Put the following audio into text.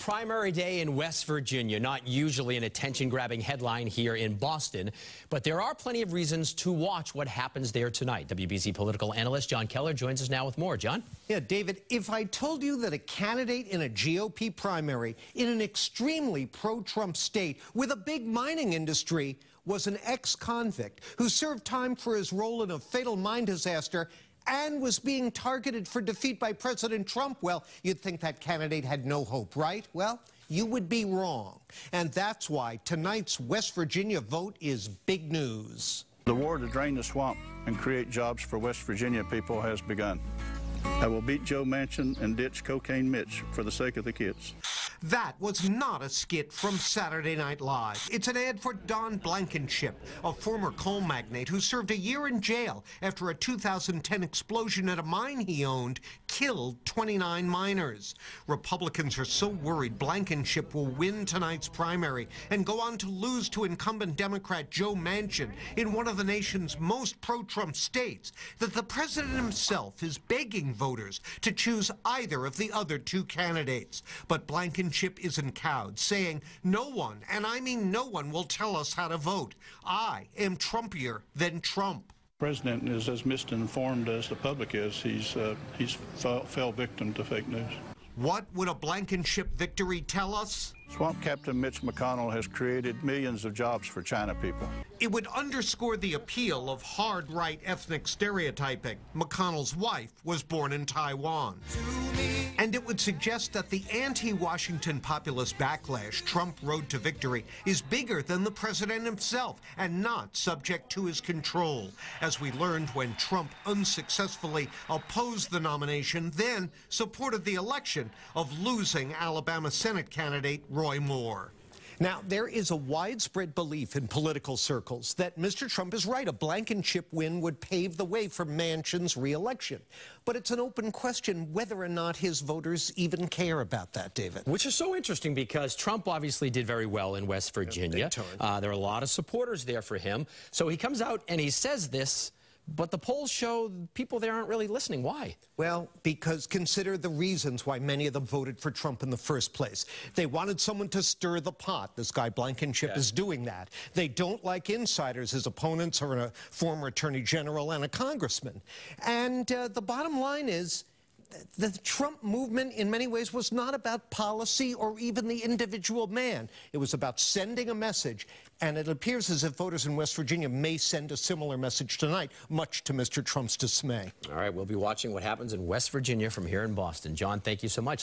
Primary day in West Virginia, not usually an attention-grabbing headline here in Boston, but there are plenty of reasons to watch what happens there tonight. WBC political analyst John Keller joins us now with more. John? Yeah, David, if I told you that a candidate in a GOP primary in an extremely pro-Trump state with a big mining industry was an ex-convict who served time for his role in a fatal mine disaster and was being targeted for defeat by President Trump, well, you'd think that candidate had no hope, right? Well, you would be wrong. And that's why tonight's West Virginia vote is big news. The war to drain the swamp and create jobs for West Virginia people has begun. I will beat Joe Manchin and ditch Cocaine Mitch for the sake of the kids. That was not a skit from Saturday Night Live. It's an ad for Don Blankenship, a former coal magnate who served a year in jail after a 2010 explosion at a mine he owned killed 29 miners. Republicans are so worried Blankenship will win tonight's primary and go on to lose to incumbent Democrat Joe Manchin in one of the nation's most pro-Trump states that the president himself is begging voters to choose either of the other two candidates. But Blankenship isn't cowed, saying, "No one, and I mean no one, will tell us how to vote. I am Trumpier than Trump." The president is as misinformed as the public is. He's fell victim to fake news. What would a Blankenship victory tell us? Swamp Captain Mitch McConnell has created millions of jobs for China people. It would underscore the appeal of hard right ethnic stereotyping. McConnell's wife was born in Taiwan. And it would suggest that the anti-Washington populist backlash Trump rode to victory is bigger than the president himself and not subject to his control, as we learned when Trump unsuccessfully opposed the nomination, then supported the election of losing Alabama Senate candidate Roy Moore. Now, there is a widespread belief in political circles that Mr. Trump is right. A Blankenship win would pave the way for Manchin's re-election. But it's an open question whether or not his voters even care about that, David. Which is so interesting because Trump obviously did very well in West Virginia. There are a lot of supporters there for him. So he comes out and he says this, but the polls show people there aren't really listening. Why? Well, because consider the reasons why many of them voted for Trump in the first place. They wanted someone to stir the pot. This guy Blankenship is doing that. They don't like insiders. His opponents are a former attorney general and a congressman. And the bottom line is, the Trump movement in many ways was not about policy or even the individual man. It was about sending a message, and it appears as if voters in West Virginia may send a similar message tonight, much to Mr. Trump's dismay. All right, we'll be watching what happens in West Virginia from here in Boston. John, thank you so much.